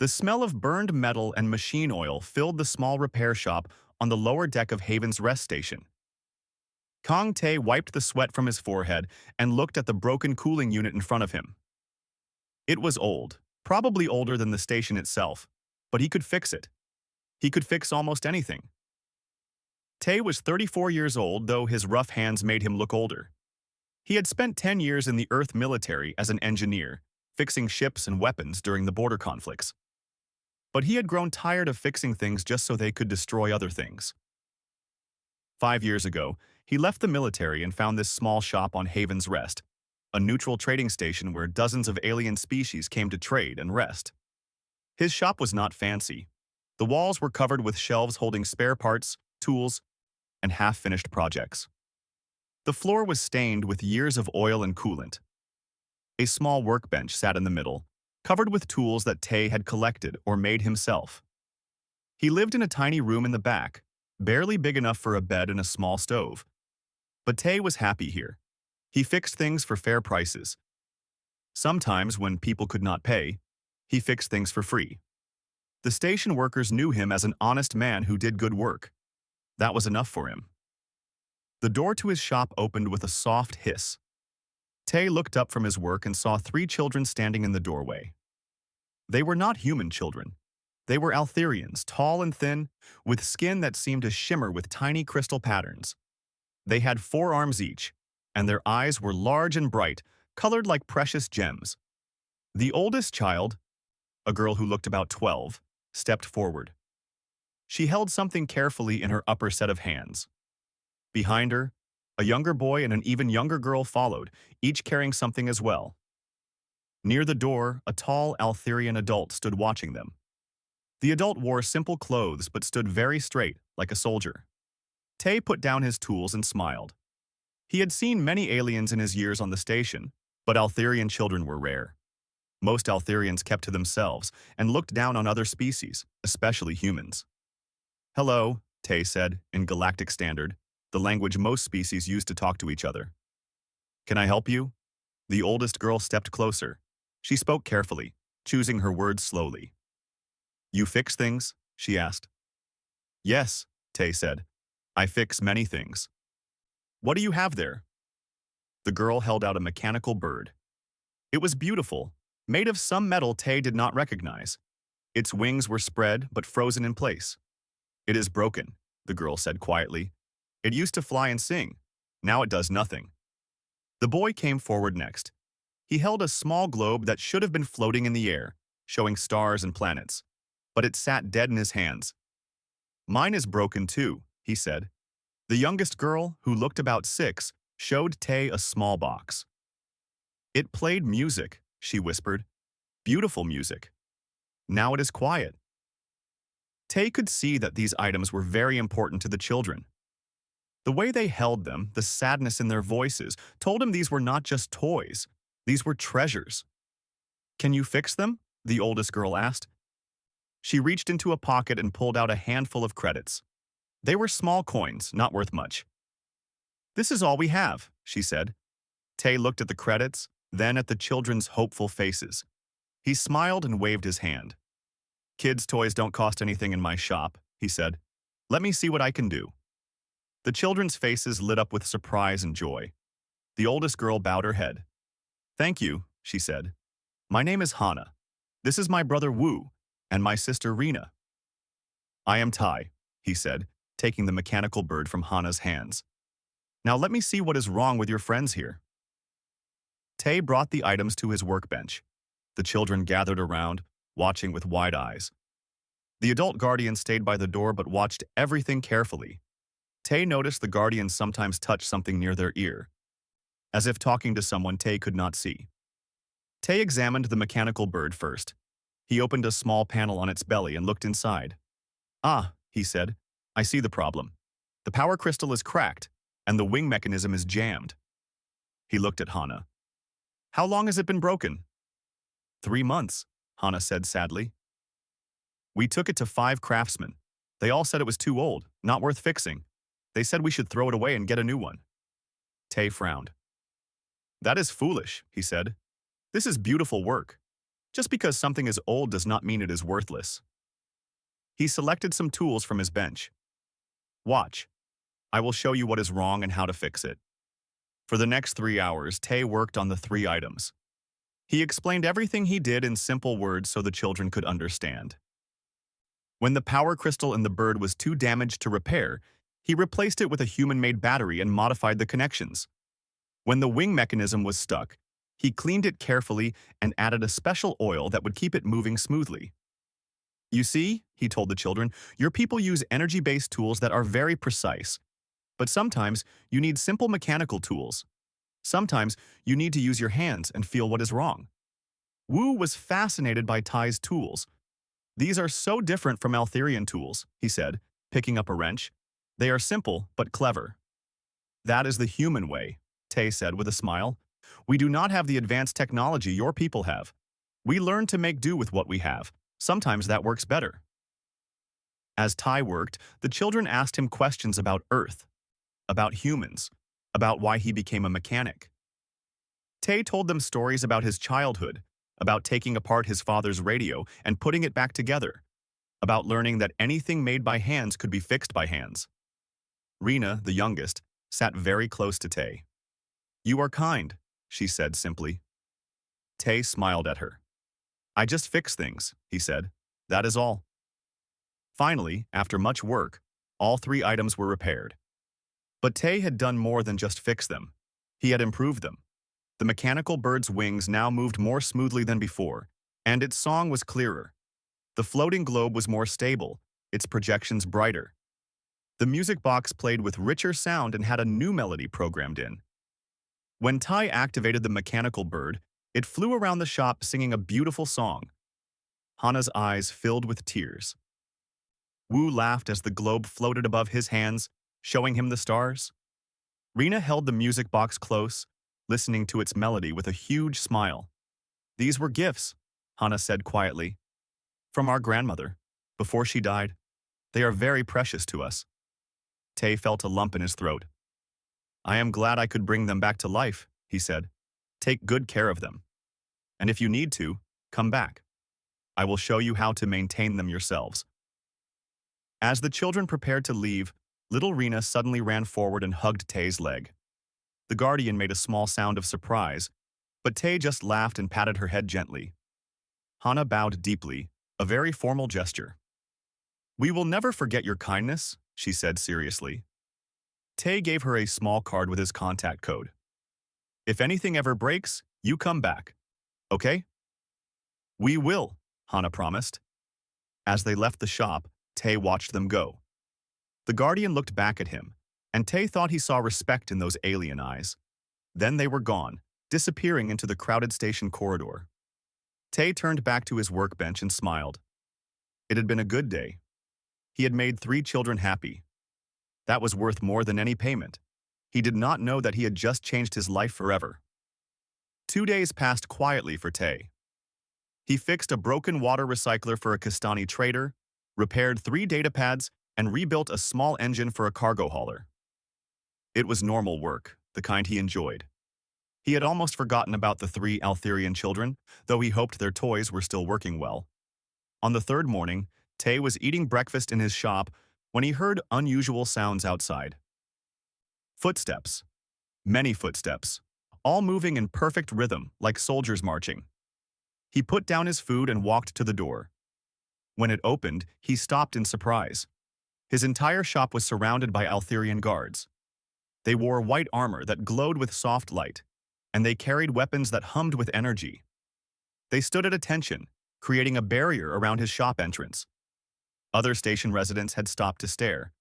The smell of burned metal and machine oil filled the small repair shop on the lower deck of Haven's rest station. Kong Tae wiped the sweat from his forehead and looked at the broken cooling unit in front of him. It was old, probably older than the station itself, but he could fix it. He could fix almost anything. Tae was 34 years old, though his rough hands made him look older. He had spent 10 years in the Earth military as an engineer, fixing ships and weapons during the border conflicts. But he had grown tired of fixing things just so they could destroy other things. 5 years ago, he left the military and found this small shop on Haven's Rest, a neutral trading station where dozens of alien species came to trade and rest. His shop was not fancy. The walls were covered with shelves holding spare parts, tools, and half-finished projects. The floor was stained with years of oil and coolant. A small workbench sat in the middle, covered with tools that Tae had collected or made himself. He lived in a tiny room in the back, barely big enough for a bed and a small stove. But Tae was happy here. He fixed things for fair prices. Sometimes, when people could not pay, he fixed things for free. The station workers knew him as an honest man who did good work. That was enough for him. The door to his shop opened with a soft hiss. Tae looked up from his work and saw 3 children standing in the doorway. They were not human children. They were Altherians, tall and thin, with skin that seemed to shimmer with tiny crystal patterns. They had 4 arms each, and their eyes were large and bright, colored like precious gems. The oldest child, a girl who looked about 12, stepped forward. She held something carefully in her upper set of hands. Behind her, a younger boy and an even younger girl followed, each carrying something as well. Near the door, a tall Altherian adult stood watching them. The adult wore simple clothes but stood very straight, like a soldier. Tae put down his tools and smiled. He had seen many aliens in his years on the station, but Altherian children were rare. Most Altherians kept to themselves and looked down on other species, especially humans. "Hello," Tae said, in Galactic Standard, the language most species used to talk to each other. "Can I help you?" The oldest girl stepped closer. She spoke carefully, choosing her words slowly. "You fix things?" she asked. "Yes," Tae said. "I fix many things." "What do you have there?" The girl held out a mechanical bird. It was beautiful, made of some metal Tae did not recognize. Its wings were spread but frozen in place. "It is broken," the girl said quietly. "It used to fly and sing. Now it does nothing." The boy came forward next. He held a small globe that should have been floating in the air, showing stars and planets, but it sat dead in his hands. "Mine is broken too," he said. The youngest girl, who looked about 6, showed Tae a small box. "It played music," she whispered. "Beautiful music. Now it is quiet." Tae could see that these items were very important to the children. The way they held them, the sadness in their voices, told him these were not just toys. These were treasures. "Can you fix them?" the oldest girl asked. She reached into a pocket and pulled out a handful of credits. They were small coins, not worth much. "This is all we have," she said. Tae looked at the credits, then at the children's hopeful faces. He smiled and waved his hand. "Kids' toys don't cost anything in my shop," he said. "Let me see what I can do." The children's faces lit up with surprise and joy. The oldest girl bowed her head. "Thank you," she said. "My name is Hana. This is my brother Wu, and my sister Rena." "I am Tai," he said, taking the mechanical bird from Hana's hands. "Now let me see what is wrong with your friends here." Tae brought the items to his workbench. The children gathered around, watching with wide eyes. The adult guardian stayed by the door but watched everything carefully. Tae noticed the guardians sometimes touched something near their ear, as if talking to someone Tae could not see. Tae examined the mechanical bird first. He opened a small panel on its belly and looked inside. "Ah," he said, "I see the problem. The power crystal is cracked, and the wing mechanism is jammed." He looked at Hana. "How long has it been broken?" 3 months, Hana said sadly. "We took it to 5 craftsmen. They all said it was too old, not worth fixing. They said we should throw it away and get a new one." Tae frowned. "That is foolish," he said. "This is beautiful work. Just because something is old does not mean it is worthless. He selected some tools from his bench. Watch. I will show you what is wrong and how to fix it. For the next 3 hours, Tay worked on the 3 items. He explained everything he did in simple words so the children could understand. When the power crystal in the bird was too damaged to repair, he replaced it with a human-made battery and modified the connections. When the wing mechanism was stuck, he cleaned it carefully and added a special oil that would keep it moving smoothly. You see, he told the children, your people use energy-based tools that are very precise. But sometimes you need simple mechanical tools. Sometimes you need to use your hands and feel what is wrong. Wu was fascinated by Tai's tools. These are so different from Altherian tools, he said, picking up a wrench. They are simple but clever. That is the human way, Tai said with a smile. We do not have the advanced technology your people have. We learn to make do with what we have. Sometimes that works better. As Tai worked, the children asked him questions about Earth, about humans, about why he became a mechanic. Tai told them stories about his childhood, about taking apart his father's radio and putting it back together, about learning that anything made by hands could be fixed by hands. Rena, the youngest, sat very close to Tai. You are kind, she said simply. Tai smiled at her. I just fix things, he said. That is all. Finally, after much work, all 3 items were repaired. But Tai had done more than just fix them. He had improved them. The mechanical bird's wings now moved more smoothly than before, and its song was clearer. The floating globe was more stable, its projections brighter. The music box played with richer sound and had a new melody programmed in. When Tai activated the mechanical bird, it flew around the shop singing a beautiful song. Hana's eyes filled with tears. Wu laughed as the globe floated above his hands, showing him the stars. Rena held the music box close, listening to its melody with a huge smile. These were gifts, Hana said quietly. From our grandmother, before she died. They are very precious to us. Tai felt a lump in his throat. I am glad I could bring them back to life, he said. Take good care of them. And if you need to, come back. I will show you how to maintain them yourselves. As the children prepared to leave, little Rena suddenly ran forward and hugged Tai's leg. The guardian made a small sound of surprise, but Tai just laughed and patted her head gently. Hana bowed deeply, a very formal gesture. We will never forget your kindness, she said seriously. Tai gave her a small card with his contact code. If anything ever breaks, you come back. Okay? We will, Hana promised. As they left the shop, Tai watched them go. The guardian looked back at him, and Tai thought he saw respect in those alien eyes. Then they were gone, disappearing into the crowded station corridor. Tai turned back to his workbench and smiled. It had been a good day. He had made 3 children happy. That was worth more than any payment. He did not know that he had just changed his life forever. 2 days passed quietly for Tai. He fixed a broken water recycler for a Kastani trader, repaired 3 datapads, and rebuilt a small engine for a cargo hauler. It was normal work, the kind he enjoyed. He had almost forgotten about the 3 Altherian children, though he hoped their toys were still working well. On the 3rd morning, Tai was eating breakfast in his shop when he heard unusual sounds outside. Footsteps. Many footsteps, all moving in perfect rhythm like soldiers marching. He put down his food and walked to the door. When it opened, he stopped in surprise. His entire shop was surrounded by Altherian guards. They wore white armor that glowed with soft light, and they carried weapons that hummed with energy. They stood at attention, creating a barrier around his shop entrance. Other station residents had stopped to stare.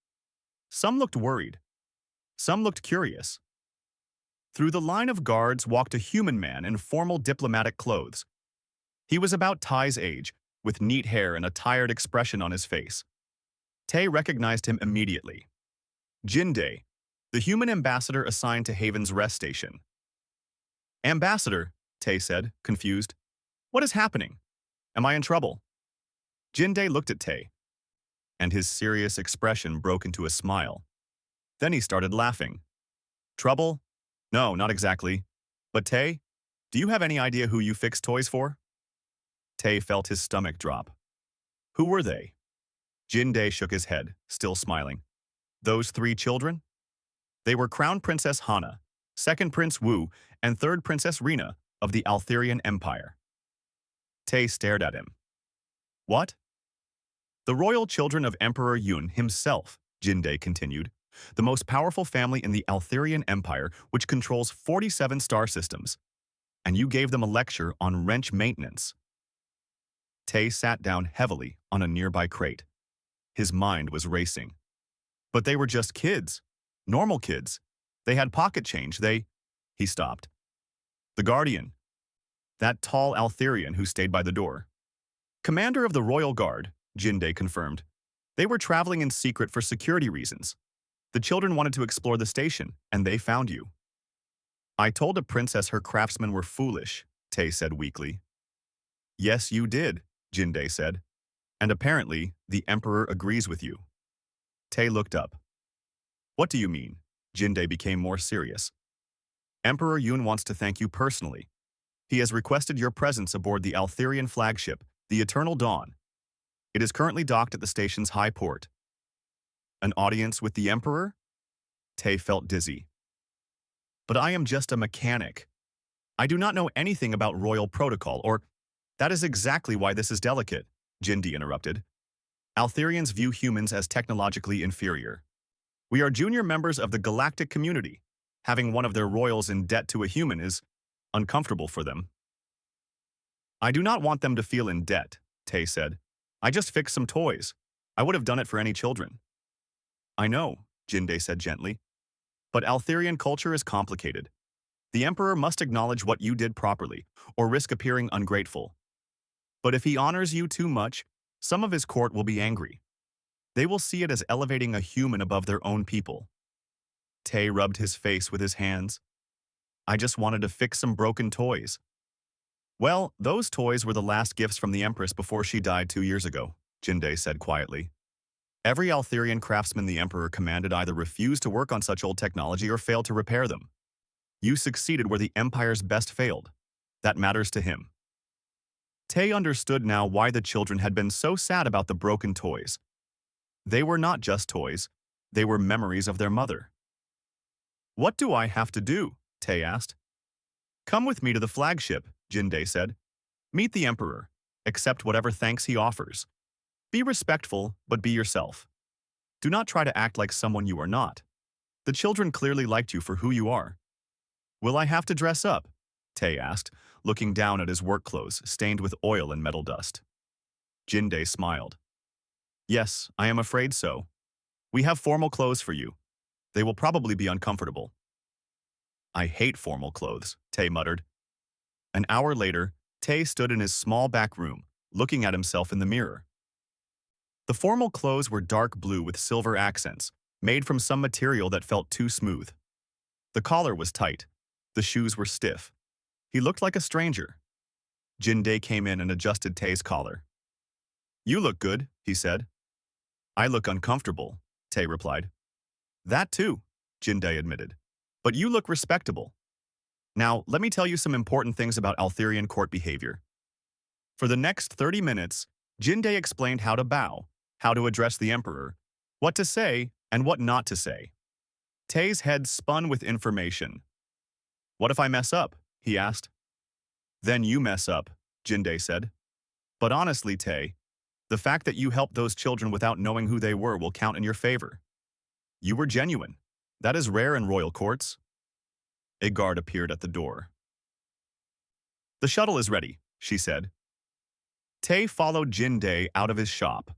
Some looked worried. Some looked curious. Through the line of guards walked a human man in formal diplomatic clothes. He was about Tai's age, with neat hair and a tired expression on his face. Tai recognized him immediately. Jinde, the human ambassador assigned to Haven's rest station. Ambassador, Tai said, confused. What is happening? Am I in trouble? Jinde looked at Tai, and his serious expression broke into a smile. Then he started laughing. Trouble? No, not exactly. But Tai, do you have any idea who you fix toys for? Tay felt his stomach drop. Who were they? Jin-Dae shook his head, still smiling. Those three children? They were Crown Princess Hana, Second Prince Wu, and Third Princess Rina of the Altherian Empire. Tay stared at him. What? The royal children of Emperor Yun himself, Jin-Dae continued, the most powerful family in the Altherian Empire, which controls 47 star systems. And you gave them a lecture on wrench maintenance. Tay sat down heavily on a nearby crate. His mind was racing. But they were just kids. Normal kids. They had pocket change. He stopped. The Guardian. That tall Altherian who stayed by the door. Commander of the Royal Guard, Jin-Dae confirmed. They were traveling in secret for security reasons. The children wanted to explore the station, and they found you. I told a princess her craftsmen were foolish, Tay said weakly. Yes, you did, Jin-Dae said. And apparently, the Emperor agrees with you. Tay looked up. What do you mean? Jin-Dae became more serious. Emperor Yun wants to thank you personally. He has requested your presence aboard the Altherian flagship, the Eternal Dawn. It is currently docked at the station's high port. An audience with the Emperor? Tay felt dizzy. But I am just a mechanic. I do not know anything about royal protocol, or that is exactly why this is delicate, Jin-Dae interrupted. Altherians view humans as technologically inferior. We are junior members of the galactic community. Having one of their royals in debt to a human is uncomfortable for them. I do not want them to feel in debt, Tay said. I just fixed some toys. I would have done it for any children. I know, Jin-Dae said gently. But Altherian culture is complicated. The Emperor must acknowledge what you did properly, or risk appearing ungrateful. But if he honors you too much, some of his court will be angry. They will see it as elevating a human above their own people. Tay rubbed his face with his hands. I just wanted to fix some broken toys. Well, those toys were the last gifts from the Empress before she died 2 years ago, Jin-Dae said quietly. Every Altherian craftsman the Emperor commanded either refused to work on such old technology or failed to repair them. You succeeded where the Empire's best failed. That matters to him. Tay understood now why the children had been so sad about the broken toys. They were not just toys. They were memories of their mother. What do I have to do? Tay asked. Come with me to the flagship, Jin-Dae said. Meet the Emperor. Accept whatever thanks he offers. Be respectful, but be yourself. Do not try to act like someone you are not. The children clearly liked you for who you are. Will I have to dress up? Tay asked, looking down at his work clothes stained with oil and metal dust. Jin-Dae smiled. Yes, I am afraid so. We have formal clothes for you. They will probably be uncomfortable. I hate formal clothes, Tay muttered. An hour later, Tay stood in his small back room, looking at himself in the mirror. The formal clothes were dark blue with silver accents, made from some material that felt too smooth. The collar was tight. The shoes were stiff. He looked like a stranger. Jin-Dae came in and adjusted Tay's collar. You look good, he said. I look uncomfortable, Tay replied. That too, Jin-Dae admitted. But you look respectable. Now, let me tell you some important things about Altherian court behavior. For the next 30 minutes, Jin-Dae explained how to bow, how to address the Emperor, what to say, and what not to say. Tay's head spun with information. What if I mess up? He asked. Then you mess up, Jin-Dae said. But honestly, Tay, the fact that you helped those children without knowing who they were will count in your favor. You were genuine. That is rare in royal courts. A guard appeared at the door. The shuttle is ready, she said. Tay followed Jin-Dae out of his shop.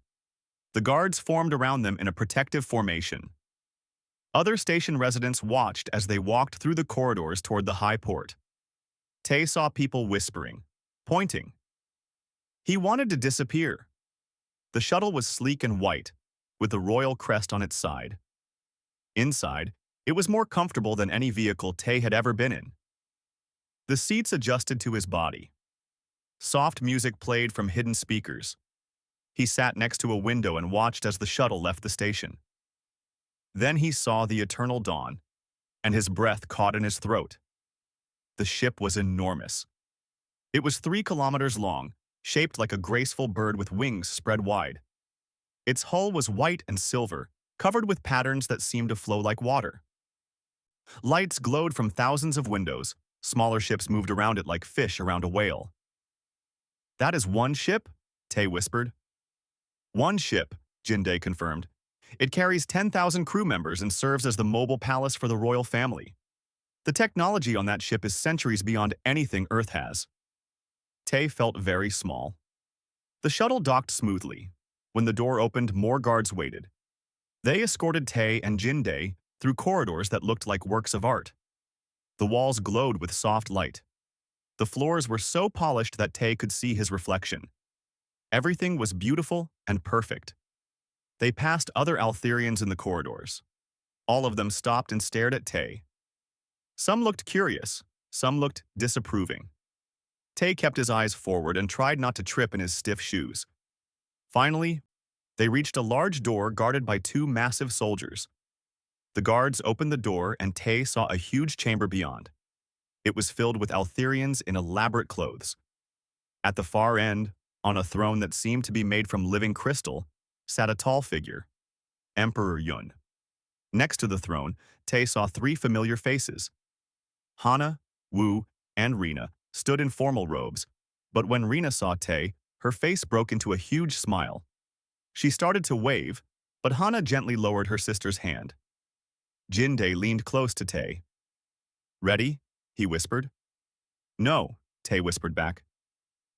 The guards formed around them in a protective formation. Other station residents watched as they walked through the corridors toward the high port. Tay saw people whispering, pointing. He wanted to disappear. The shuttle was sleek and white, with the royal crest on its side. Inside, it was more comfortable than any vehicle Tay had ever been in. The seats adjusted to his body. Soft music played from hidden speakers. He sat next to a window and watched as the shuttle left the station. Then he saw the eternal dawn, and his breath caught in his throat. The ship was enormous. It was 3 kilometers long, shaped like a graceful bird with wings spread wide. Its hull was white and silver, covered with patterns that seemed to flow like water. Lights glowed from thousands of windows. Smaller ships moved around it like fish around a whale. "That is one ship?" Tay whispered. "One ship," Jinday confirmed. "It carries 10,000 crew members and serves as the mobile palace for the royal family. The technology on that ship is centuries beyond anything Earth has." Tay felt very small. The shuttle docked smoothly. When the door opened, more guards waited. They escorted Tay and Jinday through corridors that looked like works of art. The walls glowed with soft light. The floors were so polished that Tay could see his reflection. Everything was beautiful and perfect. They passed other Altherians in the corridors. All of them stopped and stared at Tay. Some looked curious, some looked disapproving. Tay kept his eyes forward and tried not to trip in his stiff shoes. Finally, they reached a large door guarded by two massive soldiers. The guards opened the door and Tay saw a huge chamber beyond. It was filled with Altherians in elaborate clothes. At the far end, on a throne that seemed to be made from living crystal, sat a tall figure, Emperor Yun. Next to the throne, Tay saw three familiar faces. Hana, Wu, and Rena stood in formal robes, but when Rena saw Tay, her face broke into a huge smile. She started to wave, but Hana gently lowered her sister's hand. Jinday leaned close to Tay. "Ready?" he whispered. "No," Tay whispered back.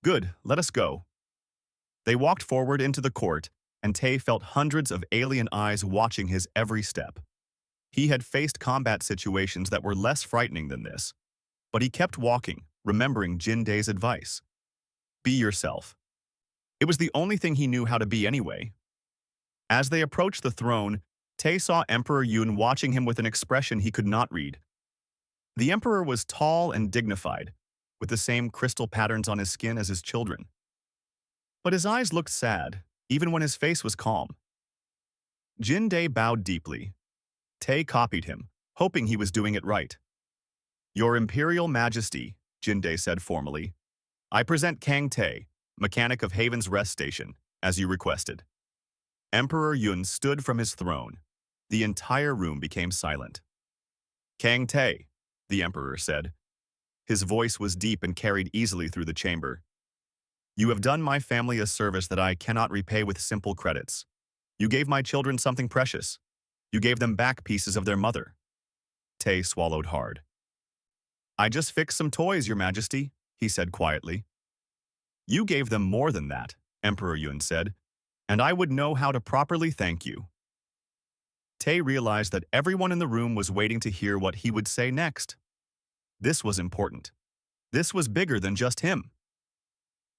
"Good, let us go." They walked forward into the court, and Tay felt hundreds of alien eyes watching his every step. He had faced combat situations that were less frightening than this, but he kept walking, remembering Jinday's advice. Be yourself. It was the only thing he knew how to be anyway. As they approached the throne, Tay saw Emperor Yun watching him with an expression he could not read. The emperor was tall and dignified, with the same crystal patterns on his skin as his children. But his eyes looked sad, even when his face was calm. Jinday bowed deeply. Tay copied him, hoping he was doing it right. "Your Imperial Majesty," Jinday said formally, "I present Kang Tay, mechanic of Haven's Rest Station, as you requested." Emperor Yun stood from his throne. The entire room became silent. "Kang Tay," the emperor said. His voice was deep and carried easily through the chamber. "You have done my family a service that I cannot repay with simple credits. You gave my children something precious. You gave them back pieces of their mother." Tay swallowed hard. "I just fixed some toys, Your Majesty," he said quietly. "You gave them more than that," Emperor Yun said, "and I would know how to properly thank you." Tay realized that everyone in the room was waiting to hear what he would say next. This was important. This was bigger than just him.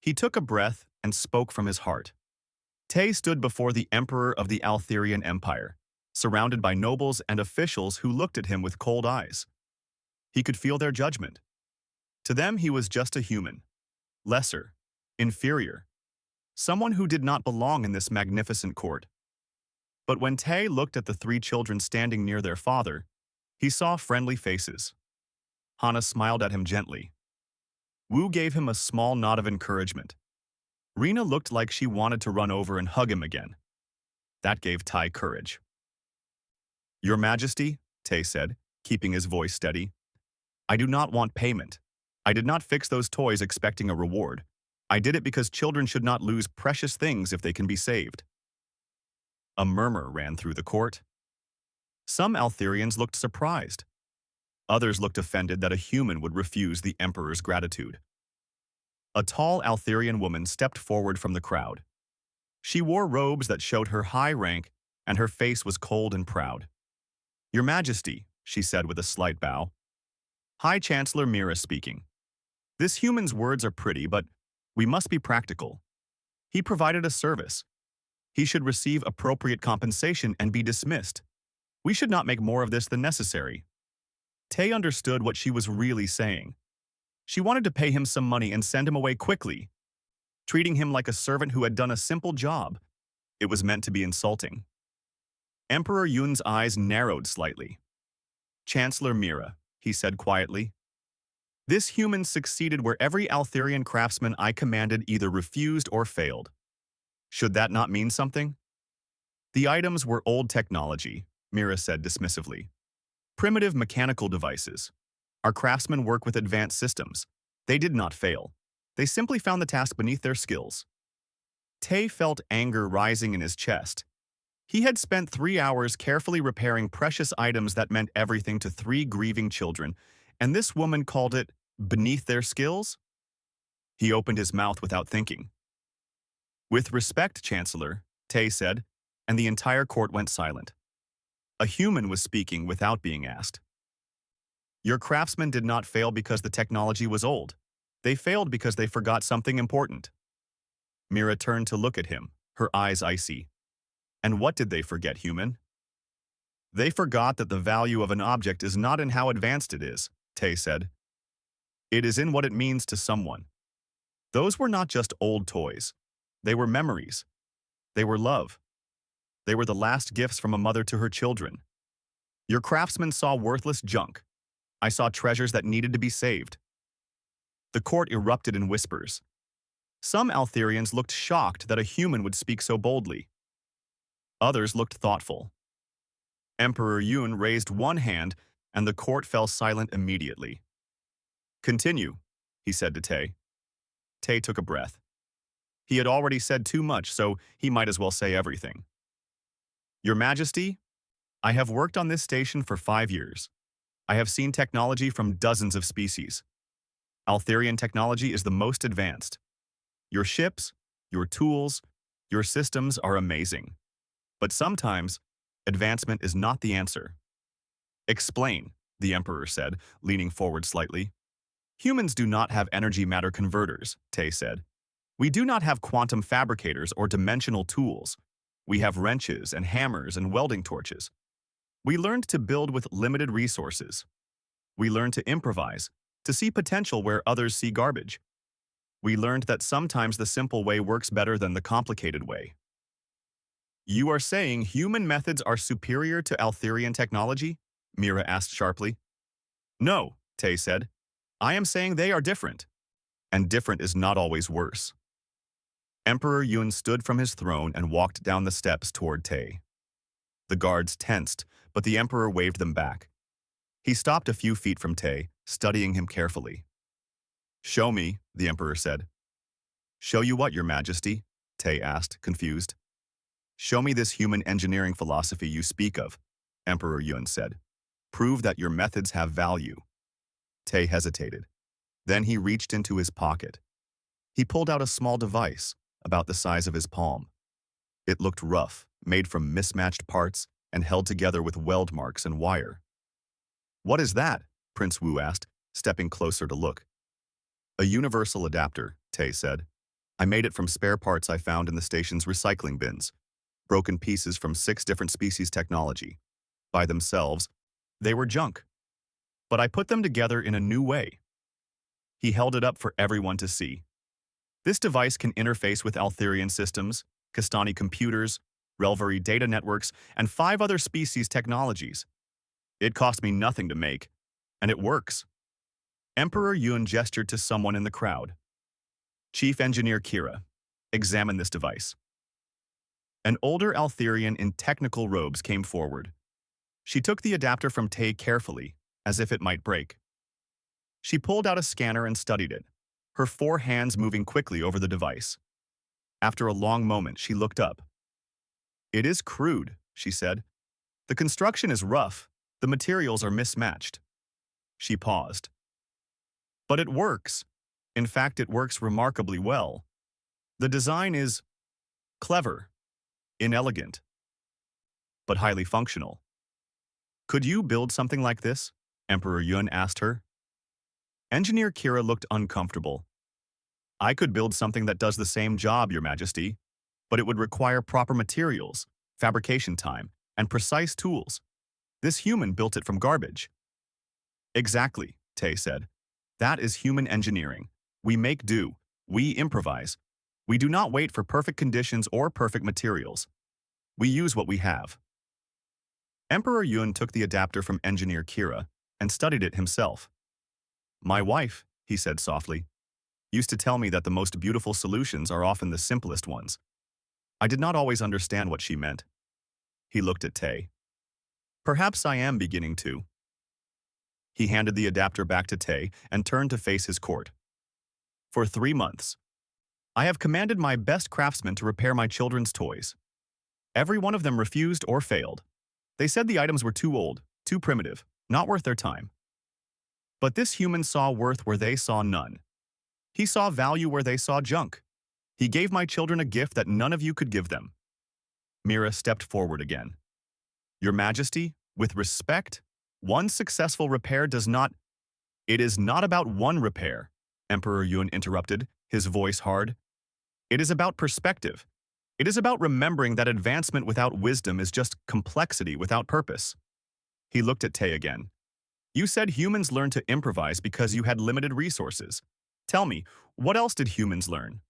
He took a breath and spoke from his heart. Tay stood before the Emperor of the Altherian Empire, surrounded by nobles and officials who looked at him with cold eyes. He could feel their judgment. To them, he was just a human, lesser, inferior, someone who did not belong in this magnificent court. But when Tay looked at the three children standing near their father, he saw friendly faces. Hana smiled at him gently. Wu gave him a small nod of encouragement. Rena looked like she wanted to run over and hug him again. That gave Tay courage. "Your Majesty," Tay said, keeping his voice steady, "I do not want payment. I did not fix those toys expecting a reward. I did it because children should not lose precious things if they can be saved." A murmur ran through the court. Some Altherians looked surprised. Others looked offended that a human would refuse the emperor's gratitude. A tall Altherian woman stepped forward from the crowd. She wore robes that showed her high rank, and her face was cold and proud. "Your Majesty," she said with a slight bow. "High Chancellor Mira speaking. This human's words are pretty, but we must be practical. He provided a service. He should receive appropriate compensation and be dismissed. We should not make more of this than necessary." Tay understood what she was really saying. She wanted to pay him some money and send him away quickly. Treating him like a servant who had done a simple job, it was meant to be insulting. Emperor Yun's eyes narrowed slightly. "Chancellor Mira," he said quietly. This human succeeded where every Altherian craftsman I commanded either refused or failed. Should that not mean something? The items were old technology, Mira said dismissively. Primitive mechanical devices. Our craftsmen work with advanced systems. They did not fail. They simply found the task beneath their skills. Tay felt anger rising in his chest. He had spent 3 hours carefully repairing precious items that meant everything to 3 grieving children, and this woman called it beneath their skills? He opened his mouth without thinking. With respect, Chancellor, Tay said, and the entire court went silent. A human was speaking without being asked. Your craftsmen did not fail because the technology was old. They failed because they forgot something important. Mira turned to look at him, her eyes icy. And what did they forget, human? They forgot that the value of an object is not in how advanced it is, Tay said. It is in what it means to someone. Those were not just old toys. They were memories. They were love. They were the last gifts from a mother to her children. Your craftsmen saw worthless junk. I saw treasures that needed to be saved. The court erupted in whispers. Some Altherians looked shocked that a human would speak so boldly. Others looked thoughtful. Emperor Yun raised one hand, and the court fell silent immediately. Continue, he said to Tay. Tay took a breath. He had already said too much, so he might as well say everything. Your Majesty, I have worked on this station for 5 years. I have seen technology from dozens of species. Altherian technology is the most advanced. Your ships, your tools, your systems are amazing. But sometimes, advancement is not the answer. Explain, the Emperor said, leaning forward slightly. Humans do not have energy-matter converters, Tay said. We do not have quantum fabricators or dimensional tools. We have wrenches and hammers and welding torches. We learned to build with limited resources. We learned to improvise, to see potential where others see garbage. We learned that sometimes the simple way works better than the complicated way. You are saying human methods are superior to Altherian technology? Mira asked sharply. No, Tay said. I am saying they are different. And different is not always worse. Emperor Yun stood from his throne and walked down the steps toward Tay. The guards tensed, but the Emperor waved them back. He stopped a few feet from Tay, studying him carefully. Show me, the Emperor said. Show you what, Your Majesty? Tay asked, confused. Show me this human engineering philosophy you speak of, Emperor Yun said. Prove that your methods have value. Tay hesitated. Then he reached into his pocket. He pulled out a small device, about the size of his palm. It looked rough, made from mismatched parts, and held together with weld marks and wire. What is that? Prince Wu asked, stepping closer to look. A universal adapter, Tay said. I made it from spare parts I found in the station's recycling bins, broken pieces from 6 different species technology. By themselves, they were junk. But I put them together in a new way. He held it up for everyone to see. This device can interface with Altherian systems, Kastani computers, Relvery data networks, and 5 other species technologies. It cost me nothing to make, and it works. Emperor Yun gestured to someone in the crowd. Chief Engineer Kira, examine this device. An older Altherian in technical robes came forward. She took the adapter from Tay carefully, as if it might break. She pulled out a scanner and studied it, her 4 hands moving quickly over the device. After a long moment, she looked up. It is crude, she said. The construction is rough. The materials are mismatched. She paused. But it works. In fact, it works remarkably well. The design is clever, inelegant, but highly functional. Could you build something like this? Emperor Yun asked her. Engineer Kira looked uncomfortable. I could build something that does the same job, Your Majesty, but it would require proper materials, fabrication time, and precise tools. This human built it from garbage. Exactly, Tay said. That is human engineering. We make do. We improvise. We do not wait for perfect conditions or perfect materials. We use what we have. Emperor Yun took the adapter from Engineer Kira and studied it himself. My wife, he said softly, used to tell me that the most beautiful solutions are often the simplest ones. I did not always understand what she meant. He looked at Tay. Perhaps I am beginning to. He handed the adapter back to Tay and turned to face his court. For 3 months, I have commanded my best craftsmen to repair my children's toys. Every one of them refused or failed. They said the items were too old, too primitive, not worth their time. But this human saw worth where they saw none. He saw value where they saw junk. He gave my children a gift that none of you could give them. Mira stepped forward again. Your Majesty, with respect, one successful repair does not— It is not about one repair, Emperor Yun interrupted, his voice hard. It is about perspective. It is about remembering that advancement without wisdom is just complexity without purpose. He looked at Tay again. You said humans learned to improvise because you had limited resources. Tell me, what else did humans learn?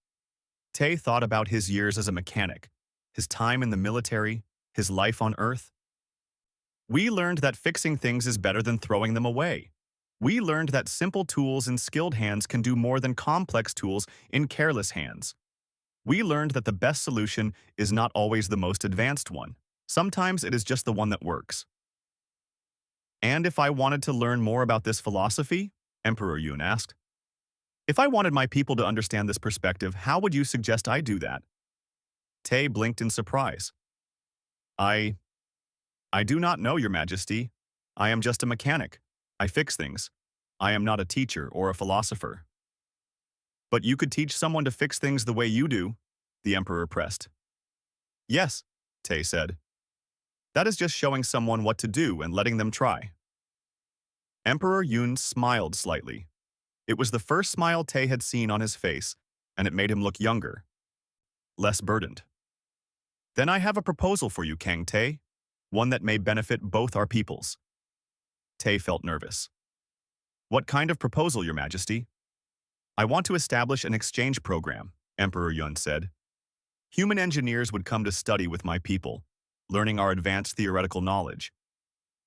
Tay thought about his years as a mechanic, his time in the military, his life on Earth. We learned that fixing things is better than throwing them away. We learned that simple tools in skilled hands can do more than complex tools in careless hands. We learned that the best solution is not always the most advanced one. Sometimes it is just the one that works. And if I wanted to learn more about this philosophy? Emperor Yun asked. If I wanted my people to understand this perspective, how would you suggest I do that? Tay blinked in surprise. I do not know, Your Majesty. I am just a mechanic. I fix things. I am not a teacher or a philosopher. But you could teach someone to fix things the way you do, the Emperor pressed. Yes, Tay said. That is just showing someone what to do and letting them try. Emperor Yun smiled slightly. It was the first smile Tay had seen on his face, and it made him look younger, less burdened. Then I have a proposal for you, Kang Tay, one that may benefit both our peoples. Tay felt nervous. What kind of proposal, Your Majesty? I want to establish an exchange program, Emperor Yun said. Human engineers would come to study with my people, learning our advanced theoretical knowledge.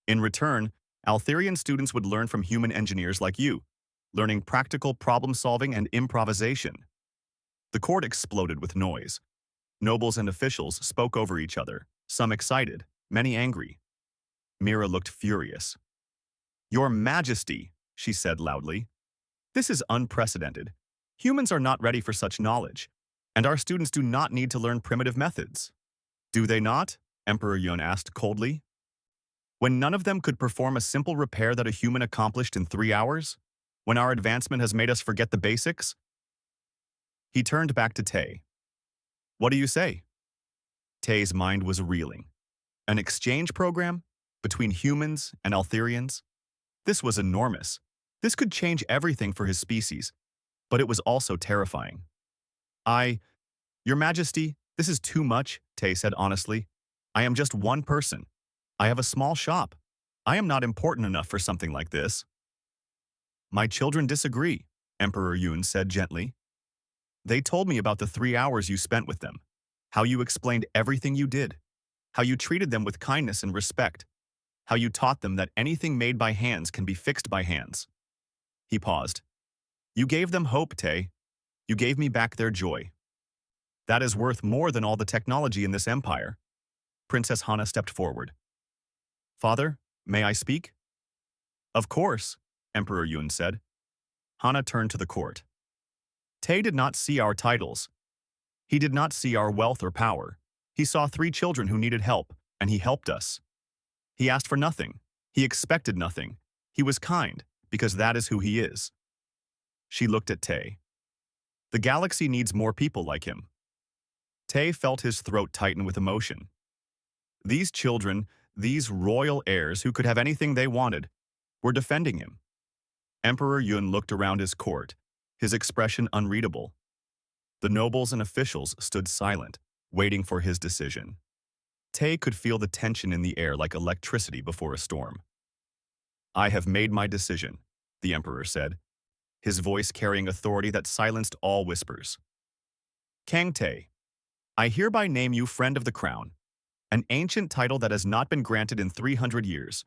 In return, Altherian students would learn from human engineers like you, learning practical problem-solving and improvisation. The court exploded with noise. Nobles and officials spoke over each other, some excited, many angry. Mira looked furious. Your Majesty, she said loudly. This is unprecedented. Humans are not ready for such knowledge, and our students do not need to learn primitive methods. Do they not? Emperor Yun asked coldly. When none of them could perform a simple repair that a human accomplished in 3 hours? When our advancement has made us forget the basics? He turned back to Tay. What do you say? Tay's mind was reeling. An exchange program? Between humans and Altherians? This was enormous. This could change everything for his species, but it was also terrifying. Your Majesty, this is too much, Tay said honestly. I am just one person. I have a small shop. I am not important enough for something like this. My children disagree, Emperor Yun said gently. They told me about the 3 hours you spent with them, how you explained everything you did, how you treated them with kindness and respect, how you taught them that anything made by hands can be fixed by hands. He paused. You gave them hope, Tay. You gave me back their joy. That is worth more than all the technology in this empire. Princess Hana stepped forward. Father, may I speak? Of course, Emperor Yun said. Hana turned to the court. Tay did not see our titles. He did not see our wealth or power. He saw 3 children who needed help, and he helped us. He asked for nothing. He expected nothing. He was kind, because that is who he is. She looked at Tay. The galaxy needs more people like him. Tay felt his throat tighten with emotion. These children, these royal heirs who could have anything they wanted, were defending him. Emperor Yun looked around his court, his expression unreadable. The nobles and officials stood silent, waiting for his decision. Tay could feel the tension in the air like electricity before a storm. I have made my decision, the Emperor said, his voice carrying authority that silenced all whispers. Kang Tay, I hereby name you Friend of the Crown, an ancient title that has not been granted in 300 years.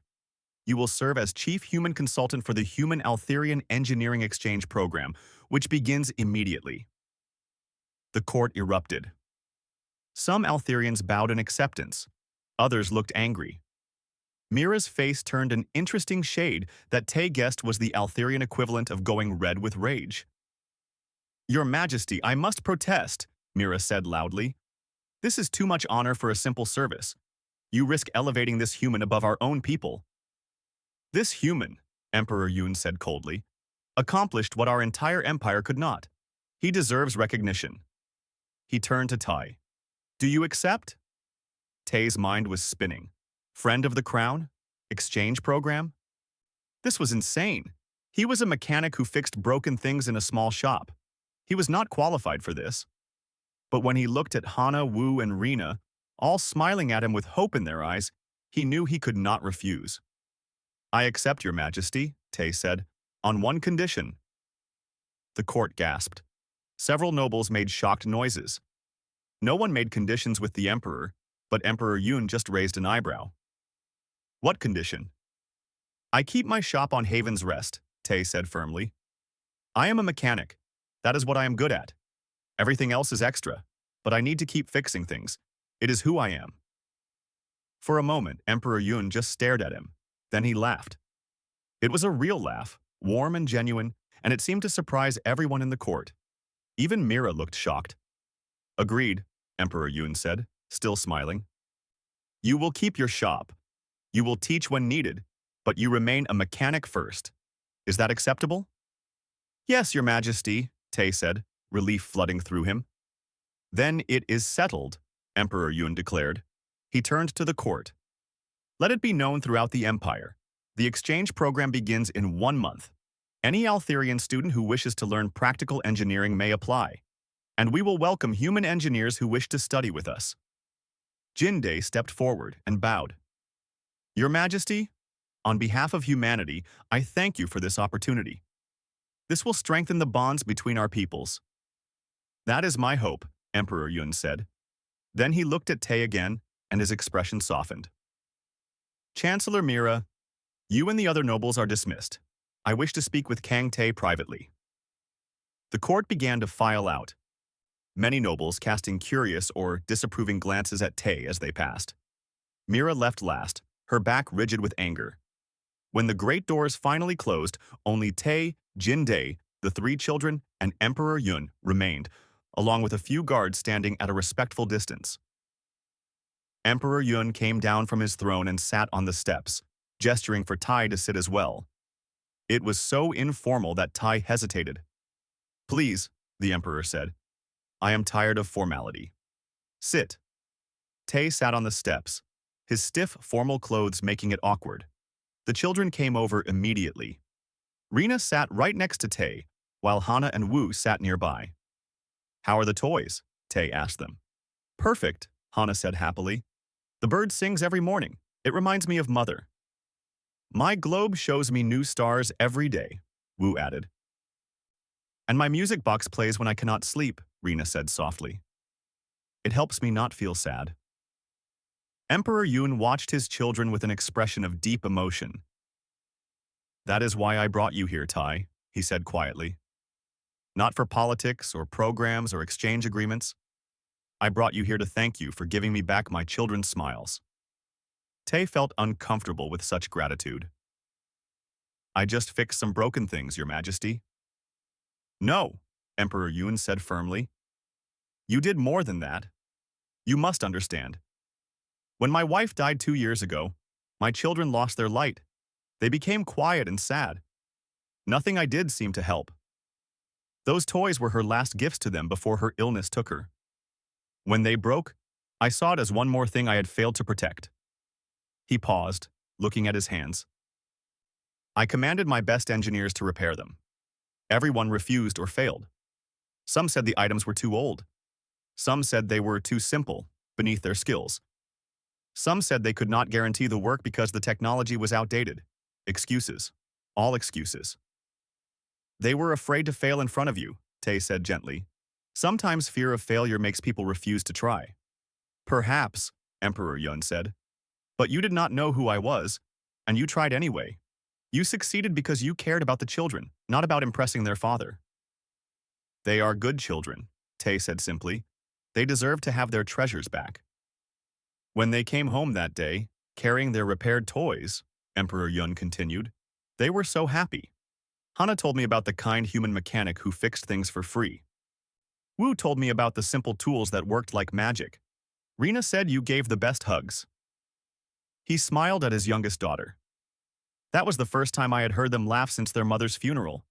You will serve as chief human consultant for the Human Altherian Engineering Exchange Program, which begins immediately. The court erupted. Some Altherians bowed in acceptance. Others looked angry. Mira's face turned an interesting shade that Tay guessed was the Altherian equivalent of going red with rage. "Your Majesty, I must protest," Mira said loudly. "This is too much honor for a simple service. You risk elevating this human above our own people." "This human," Emperor Yun said coldly, "accomplished what our entire empire could not. He deserves recognition." He turned to Tai. "Do you accept?" Tay's mind was spinning. Friend of the Crown? Exchange program? This was insane. He was a mechanic who fixed broken things in a small shop. He was not qualified for this. But when he looked at Hana, Wu, and Rena, all smiling at him with hope in their eyes, he knew he could not refuse. "I accept, Your Majesty," Tay said, "on one condition." The court gasped. Several nobles made shocked noises. No one made conditions with the Emperor, but Emperor Yun just raised an eyebrow. "What condition?" "I keep my shop on Haven's Rest," Tay said firmly. "I am a mechanic. That is what I am good at. Everything else is extra, but I need to keep fixing things. It is who I am." For a moment, Emperor Yun just stared at him. Then he laughed. It was a real laugh, warm and genuine, and it seemed to surprise everyone in the court. Even Mira looked shocked. "Agreed," Emperor Yun said, still smiling. "You will keep your shop. You will teach when needed, but you remain a mechanic first. Is that acceptable?" "Yes, Your Majesty," Tay said, relief flooding through him. "Then it is settled," Emperor Yun declared. He turned to the court. "Let it be known throughout the Empire. The exchange program begins in 1 month. Any Altherian student who wishes to learn practical engineering may apply, and we will welcome human engineers who wish to study with us." Jinday stepped forward and bowed. "Your Majesty, on behalf of humanity, I thank you for this opportunity. This will strengthen the bonds between our peoples." "That is my hope," Emperor Yun said. Then he looked at Tay again, and his expression softened. "Chancellor Mira, you and the other nobles are dismissed. I wish to speak with Kang Tay privately." The court began to file out, many nobles casting curious or disapproving glances at Tay as they passed. Mira left last, her back rigid with anger. When the great doors finally closed, only Tay, Jinday, the 3 children, and Emperor Yun remained, along with a few guards standing at a respectful distance. Emperor Yun came down from his throne and sat on the steps, gesturing for Tai to sit as well. It was so informal that Tai hesitated. "Please," the Emperor said. "I am tired of formality. Sit." Tay sat on the steps, his stiff, formal clothes making it awkward. The children came over immediately. Rena sat right next to Tay, while Hana and Wu sat nearby. "How are the toys?" Tay asked them. "Perfect," Hana said happily. "The bird sings every morning. It reminds me of Mother." "My globe shows me new stars every day," Wu added. "And my music box plays when I cannot sleep," Rena said softly. "It helps me not feel sad." Emperor Yun watched his children with an expression of deep emotion. "That is why I brought you here, Tai," he said quietly. "Not for politics or programs or exchange agreements. I brought you here to thank you for giving me back my children's smiles." Tay felt uncomfortable with such gratitude. "I just fixed some broken things, Your Majesty." "No," Emperor Yun said firmly. "You did more than that. You must understand. When my wife died 2 years ago, my children lost their light. They became quiet and sad. Nothing I did seemed to help. Those toys were her last gifts to them before her illness took her. When they broke, I saw it as one more thing I had failed to protect." He paused, looking at his hands. "I commanded my best engineers to repair them. Everyone refused or failed. Some said the items were too old. Some said they were too simple, beneath their skills. Some said they could not guarantee the work because the technology was outdated. Excuses. All excuses. They were afraid to fail in front of you," Tay said gently. "Sometimes fear of failure makes people refuse to try." "Perhaps," Emperor Yun said. "But you did not know who I was. And you tried anyway. You succeeded because you cared about the children, not about impressing their father. They are good children, Tay said simply. They deserve to have their treasures back. When they came home that day, carrying their repaired toys, Emperor Yun continued, they were so happy. Hana told me about the kind human mechanic who fixed things for free. Wu told me about the simple tools that worked like magic. Rena said you gave the best hugs. He smiled at his youngest daughter. That was the first time I had heard them laugh since their mother's funeral.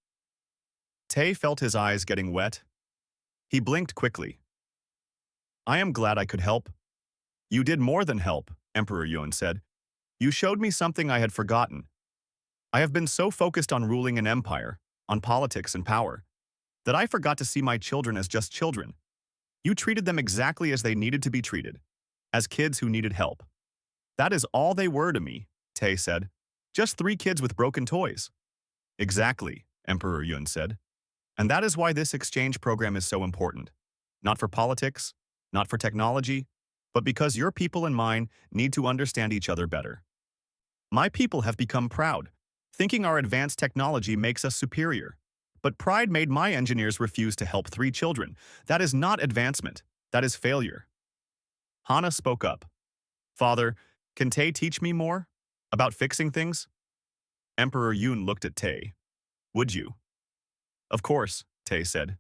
Tay felt his eyes getting wet. He blinked quickly. I am glad I could help. You did more than help, Emperor Yun said. You showed me something I had forgotten. I have been so focused on ruling an empire, on politics and power, that I forgot to see my children as just children. You treated them exactly as they needed to be treated, as kids who needed help. That is all they were to me, Tay said. Just 3 kids with broken toys. Exactly, Emperor Yun said. And that is why this exchange program is so important. Not for politics, not for technology, but because your people and mine need to understand each other better. My people have become proud, thinking our advanced technology makes us superior. But pride made my engineers refuse to help 3 children. That is not advancement. That is failure. Hana spoke up. Father, can Tay teach me more? About fixing things? Emperor Yun looked at Tay. Would you? Of course, Tay said.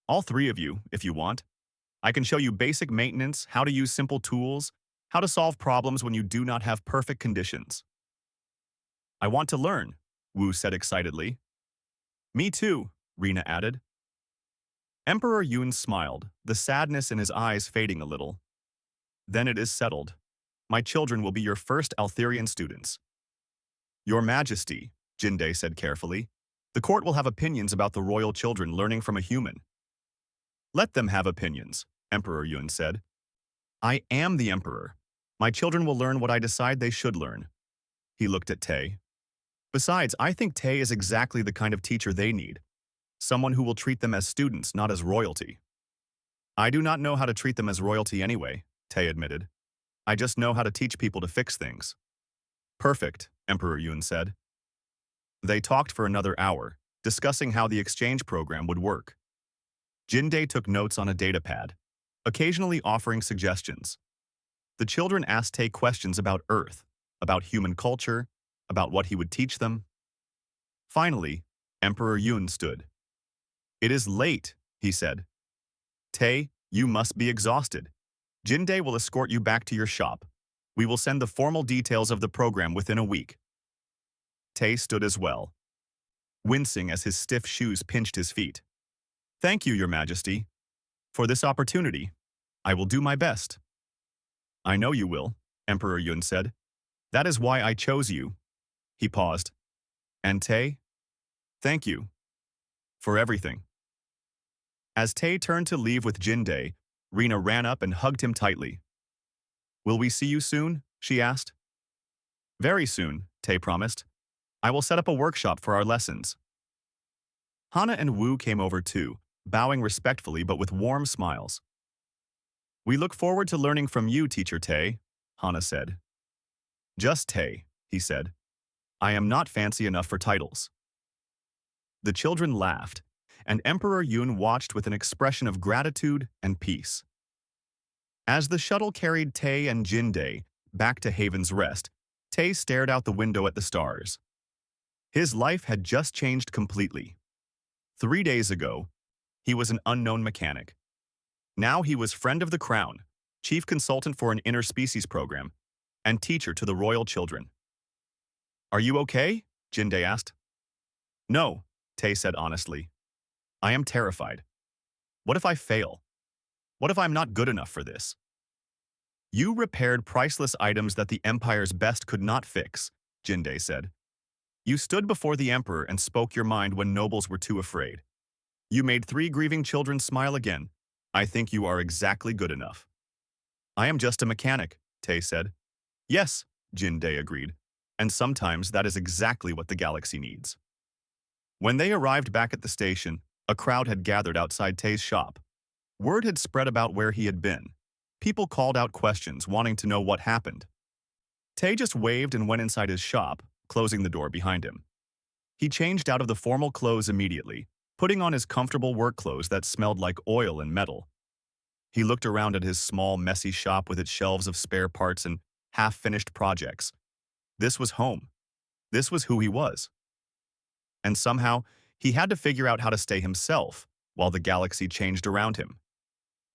All 3 of you, if you want. I can show you basic maintenance, how to use simple tools, how to solve problems when you do not have perfect conditions. I want to learn, Wu said excitedly. Me too, Rena added. Emperor Yun smiled, the sadness in his eyes fading a little. Then it is settled. My children will be your first Altherian students. Your Majesty, Jinde said carefully, the court will have opinions about the royal children learning from a human. Let them have opinions, Emperor Yun said. I am the emperor. My children will learn what I decide they should learn. He looked at Tay. Besides, I think Tay is exactly the kind of teacher they need. Someone who will treat them as students, not as royalty. I do not know how to treat them as royalty anyway, Tay admitted. I just know how to teach people to fix things. Perfect, Emperor Yun said. They talked for another hour, discussing how the exchange program would work. Jinde took notes on a datapad, occasionally offering suggestions. The children asked Tay questions about Earth, about human culture, about what he would teach them. Finally, Emperor Yun stood. It is late, he said. Tay, you must be exhausted. Jinde will escort you back to your shop. We will send the formal details of the program within a week. Tay stood as well, wincing as his stiff shoes pinched his feet. Thank you, Your Majesty. For this opportunity, I will do my best. I know you will, Emperor Yun said. That is why I chose you. He paused. And Tay? Thank you. For everything. As Tay turned to leave with Jinde, Rena ran up and hugged him tightly. Will we see you soon? She asked. Very soon, Tay promised. I will set up a workshop for our lessons. Hana and Wu came over too, bowing respectfully but with warm smiles. We look forward to learning from you, Teacher Tay, Hana said. Just Tay, he said. I am not fancy enough for titles. The children laughed, and Emperor Yun watched with an expression of gratitude and peace. As the shuttle carried Tay and Jinde back to Haven's Rest, Tay stared out the window at the stars. His life had just changed completely. 3 days ago, he was an unknown mechanic. Now he was friend of the crown, chief consultant for an interspecies program, and teacher to the royal children. Are you okay? Jinde asked. No, Tay said honestly. I am terrified. What if I fail? What if I'm not good enough for this? You repaired priceless items that the Empire's best could not fix, Jinde said. You stood before the Emperor and spoke your mind when nobles were too afraid. You made 3 grieving children smile again. I think you are exactly good enough. I am just a mechanic, Tay said. Yes, Jinde agreed. And sometimes that is exactly what the galaxy needs. When they arrived back at the station, a crowd had gathered outside Tay's shop. Word had spread about where he had been. People called out questions, wanting to know what happened. Tay just waved and went inside his shop, closing the door behind him. He changed out of the formal clothes immediately, putting on his comfortable work clothes that smelled like oil and metal. He looked around at his small, messy shop with its shelves of spare parts and half-finished projects. This was home. This was who he was. And somehow, he had to figure out how to stay himself while the galaxy changed around him.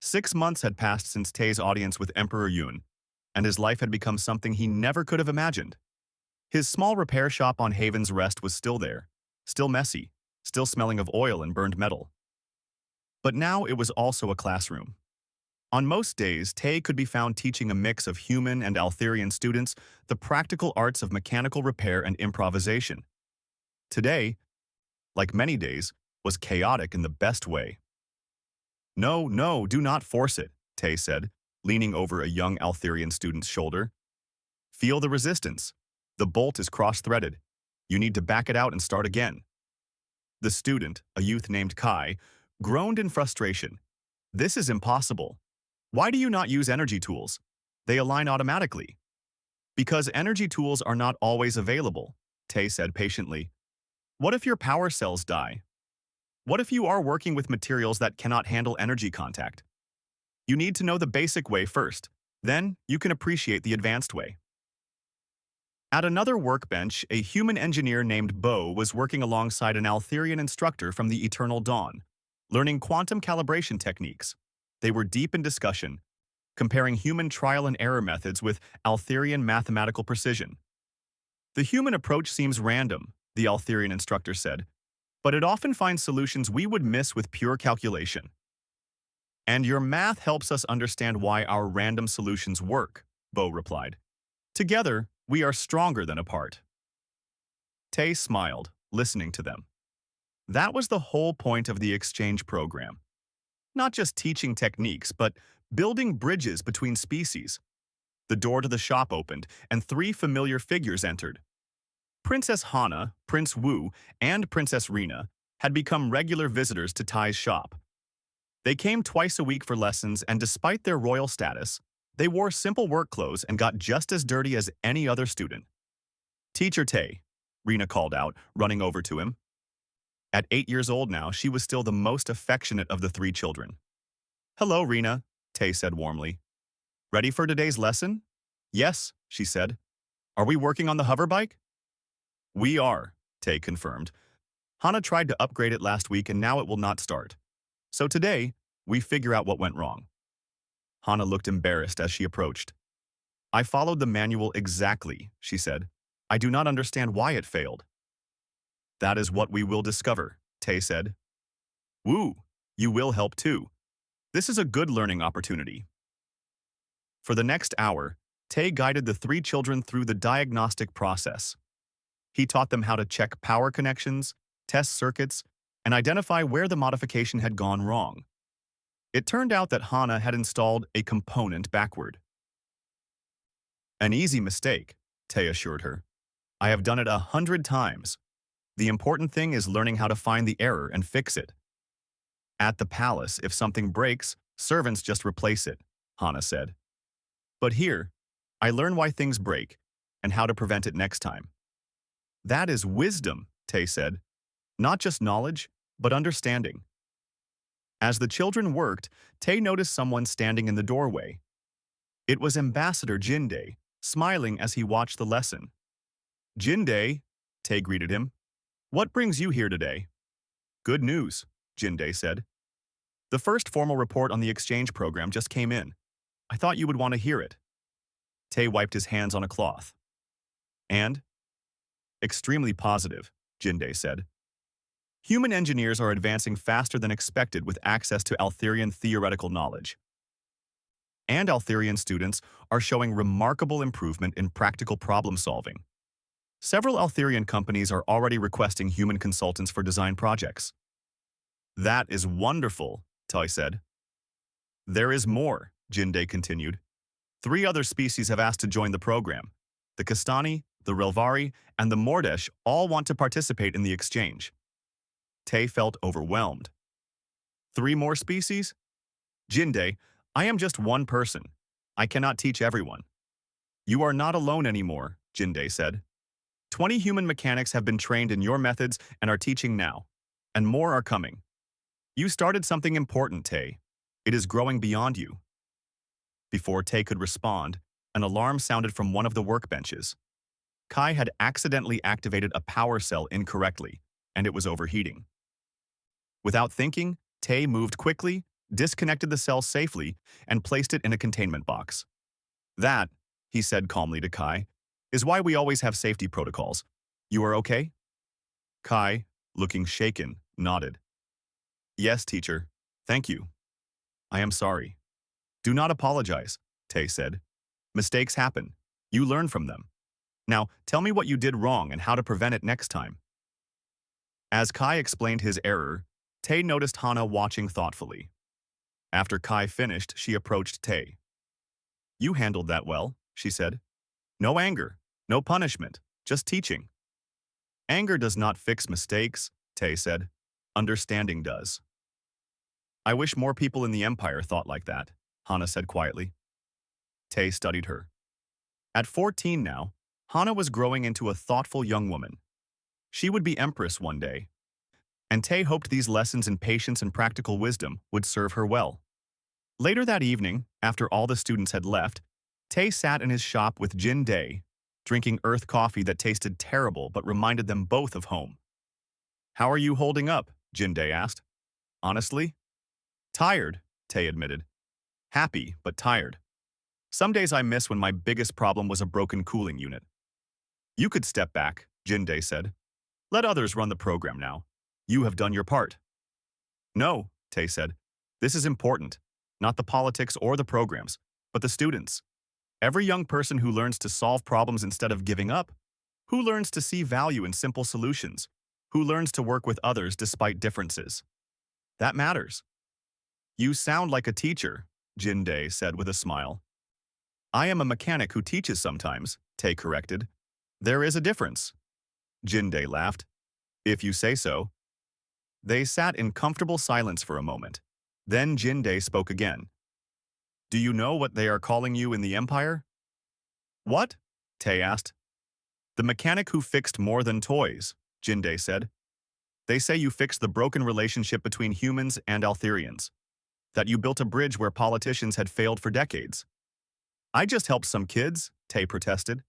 6 months had passed since Tay's audience with Emperor Yun, and his life had become something he never could have imagined. His small repair shop on Haven's Rest was still there, still messy, still smelling of oil and burned metal. But now it was also a classroom. On most days, Tay could be found teaching a mix of human and Altherian students the practical arts of mechanical repair and improvisation. Today, like many days, was chaotic in the best way. "No, no, do not force it," Tay said, leaning over a young Altherian student's shoulder. "Feel the resistance. The bolt is cross-threaded. You need to back it out and start again." The student, a youth named Kai, groaned in frustration. "This is impossible. Why do you not use energy tools? They align automatically." "Because energy tools are not always available," Tay said patiently. "What if your power cells die? What if you are working with materials that cannot handle energy contact? You need to know the basic way first. Then you can appreciate the advanced way." At another workbench, a human engineer named Bo was working alongside an Altherian instructor from the Eternal Dawn, learning quantum calibration techniques. They were deep in discussion, comparing human trial and error methods with Altherian mathematical precision. "The human approach seems random," the Altherian instructor said, "but it often finds solutions we would miss with pure calculation. And your math helps us understand why our random solutions work," Bo replied. "Together, we are stronger than apart." Tay smiled, listening to them. That was the whole point of the exchange program. Not just teaching techniques, but building bridges between species. The door to the shop opened, and 3 familiar figures entered. Princess Hana, Prince Wu, and Princess Rena had become regular visitors to Tai's shop. They came twice a week for lessons, and despite their royal status, they wore simple work clothes and got just as dirty as any other student. "Teacher Tay," Rena called out, running over to him. At 8 years old now, she was still the most affectionate of the 3 children. "Hello, Rena," Tay said warmly. "Ready for today's lesson?" "Yes," she said. "Are we working on the hoverbike?" "We are," Tay confirmed. "Hana tried to upgrade it last week and now it will not start. So today, we figure out what went wrong." Hana looked embarrassed as she approached. "I followed the manual exactly," she said. "I do not understand why it failed." "That is what we will discover," Tay said. "Woo, you will help too. This is a good learning opportunity." For the next hour, Tay guided the 3 children through the diagnostic process. He taught them how to check power connections, test circuits, and identify where the modification had gone wrong. It turned out that Hana had installed a component backward. "An easy mistake," Tay assured her. "I have done it 100 times. The important thing is learning how to find the error and fix it." "At the palace, if something breaks, servants just replace it," Hana said. "But here, I learn why things break and how to prevent it next time." "That is wisdom," Tay said. "Not just knowledge, but understanding." As the children worked, Tay noticed someone standing in the doorway. It was Ambassador Jinde, smiling as he watched the lesson. "Jinde," Tay greeted him. "What brings you here today?" "Good news," Jinde said. "The first formal report on the exchange program just came in. I thought you would want to hear it." Tay wiped his hands on a cloth. "And?" "Extremely positive," Jinde said. "Human engineers are advancing faster than expected with access to Altherian theoretical knowledge. And Altherian students are showing remarkable improvement in practical problem-solving. Several Altherian companies are already requesting human consultants for design projects." "That is wonderful," Tay said. "There is more," Jinde continued. 3 other species have asked to join the program. The Kastani, the Relvari, and the Mordesh all want to participate in the exchange. Tay felt overwhelmed. 3 more species? "Jinde, I am just one person. I cannot teach everyone." "You are not alone anymore," Jinde said. 20 human mechanics have been trained in your methods and are teaching now. And more are coming. You started something important, Tay. It is growing beyond you. Before Tay could respond, an alarm sounded from one of the workbenches. Kai had accidentally activated a power cell incorrectly, and it was overheating. Without thinking, Tay moved quickly, disconnected the cell safely, and placed it in a containment box. That, he said calmly to Kai, is why we always have safety protocols. You are okay? Kai, looking shaken, nodded. Yes, teacher. Thank you. I am sorry. Do not apologize, Tay said. Mistakes happen. You learn from them. Now, tell me what you did wrong and how to prevent it next time. As Kai explained his error, Tay noticed Hana watching thoughtfully. After Kai finished, she approached Tay. You handled that well, she said. No anger, no punishment, just teaching. Anger does not fix mistakes, Tay said. Understanding does. I wish more people in the Empire thought like that, Hana said quietly. Tay studied her. At 14 now, Hana was growing into a thoughtful young woman. She would be Empress one day, and Tay hoped these lessons in patience and practical wisdom would serve her well. Later that evening, after all the students had left, Tay sat in his shop with Jin Day, drinking earth coffee that tasted terrible but reminded them both of home. How are you holding up? Jin Day asked. Honestly? Tired, Tay admitted. Happy, but tired. Some days I miss when my biggest problem was a broken cooling unit. You could step back, Jin Day said. Let others run the program now. You have done your part. No, Tay said. This is important. Not the politics or the programs, but the students. Every young person who learns to solve problems instead of giving up, who learns to see value in simple solutions, who learns to work with others despite differences. That matters. You sound like a teacher, Jin Day said with a smile. I am a mechanic who teaches sometimes, Tay corrected. There is a difference. Jin Day laughed. If you say so. They sat in comfortable silence for a moment. Then Jin Day spoke again. Do you know what they are calling you in the Empire? What? Tay asked. The mechanic who fixed more than toys, Jin Day said. They say you fixed the broken relationship between humans and Altherians. That you built a bridge where politicians had failed for decades. I just helped some kids, Tay protested.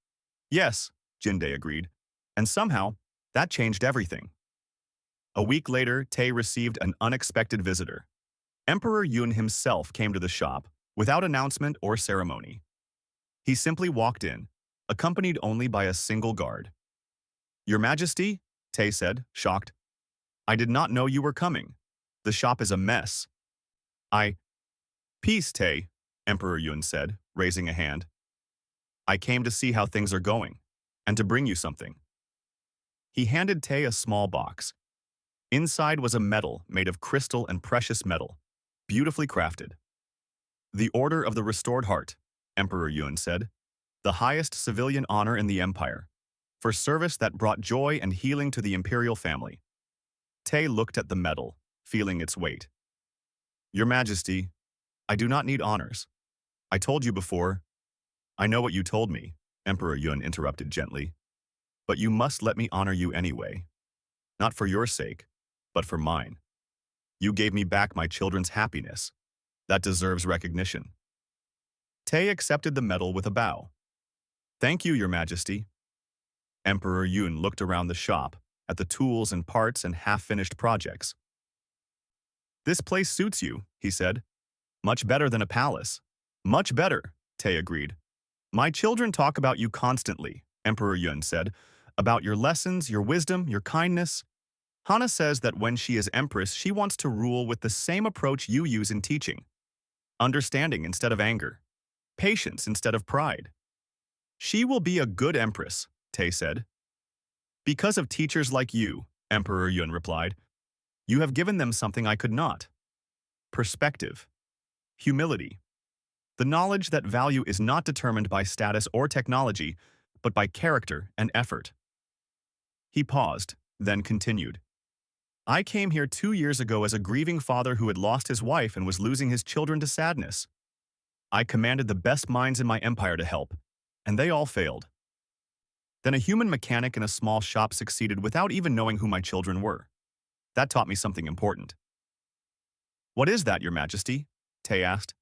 Yes, Jin Day agreed. And somehow, that changed everything. A week later, Tay received an unexpected visitor. Emperor Yun himself came to the shop, without announcement or ceremony. He simply walked in, accompanied only by a single guard. Your Majesty, Tay said, shocked. I did not know you were coming. The shop is a mess. Peace, Tay, Emperor Yun said, raising a hand. I came to see how things are going, and to bring you something. He handed Tay a small box. Inside was a medal made of crystal and precious metal, beautifully crafted. The Order of the Restored Heart, Emperor Yun said, the highest civilian honor in the Empire, for service that brought joy and healing to the imperial family. Tay looked at the medal, feeling its weight. Your Majesty, I do not need honors. I told you before. I know what you told me, Emperor Yun interrupted gently. But you must let me honor you anyway. Not for your sake, but for mine. You gave me back my children's happiness. That deserves recognition. Tay accepted the medal with a bow. Thank you, Your Majesty. Emperor Yun looked around the shop, at the tools and parts and half-finished projects. This place suits you, he said. Much better than a palace. Much better, Tay agreed. My children talk about you constantly, Emperor Yun said, about your lessons, your wisdom, your kindness. Hana says that when she is empress, she wants to rule with the same approach you use in teaching. Understanding instead of anger. Patience instead of pride. She will be a good empress, Tay said. Because of teachers like you, Emperor Yun replied. You have given them something I could not. Perspective. Humility. The knowledge that value is not determined by status or technology, but by character and effort. He paused, then continued. I came here 2 years ago as a grieving father who had lost his wife and was losing his children to sadness. I commanded the best minds in my empire to help, and they all failed. Then a human mechanic in a small shop succeeded without even knowing who my children were. That taught me something important. What is that, Your Majesty? Tay asked.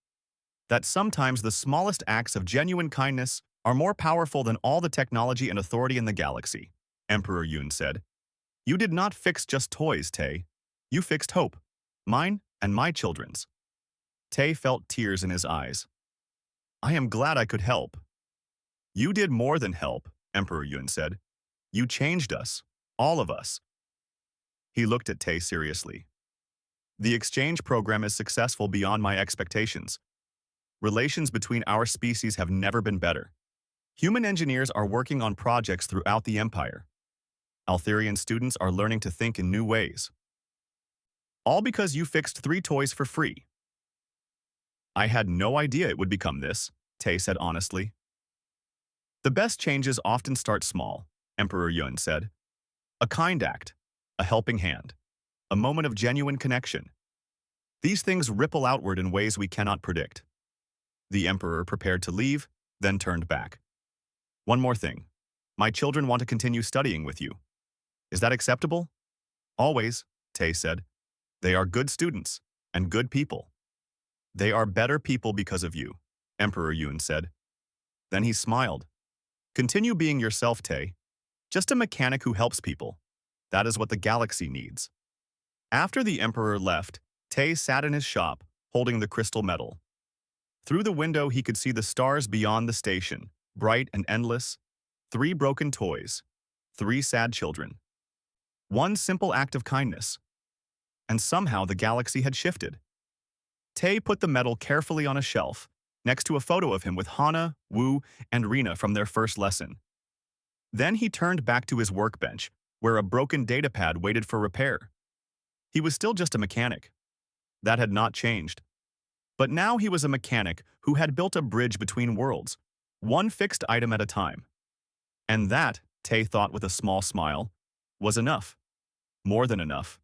That sometimes the smallest acts of genuine kindness are more powerful than all the technology and authority in the galaxy, Emperor Yoon said. You did not fix just toys, Tay. You fixed hope. Mine and my children's. Tay felt tears in his eyes. I am glad I could help. You did more than help, Emperor Yoon said. You changed us, all of us. He looked at Tay seriously. The exchange program is successful beyond my expectations. Relations between our species have never been better. Human engineers are working on projects throughout the Empire. Altherian students are learning to think in new ways. All because you fixed 3 toys for free. I had no idea it would become this, Tay said honestly. The best changes often start small, Emperor Yun said. A kind act, a helping hand, a moment of genuine connection. These things ripple outward in ways we cannot predict. The Emperor prepared to leave, then turned back. One more thing. My children want to continue studying with you. Is that acceptable? Always, Tay said. They are good students and good people. They are better people because of you, Emperor Yun said. Then he smiled. Continue being yourself, Tay. Just a mechanic who helps people. That is what the galaxy needs. After the Emperor left, Tay sat in his shop, holding the crystal medal. Through the window he could see the stars beyond the station, bright and endless. 3 broken toys. 3 sad children. 1 simple act of kindness. And somehow the galaxy had shifted. Tay put the medal carefully on a shelf, next to a photo of him with Hana, Wu, and Rina from their first lesson. Then he turned back to his workbench, where a broken datapad waited for repair. He was still just a mechanic. That had not changed. But now he was a mechanic who had built a bridge between worlds, one fixed item at a time. And that, Tay thought with a small smile, was enough. More than enough.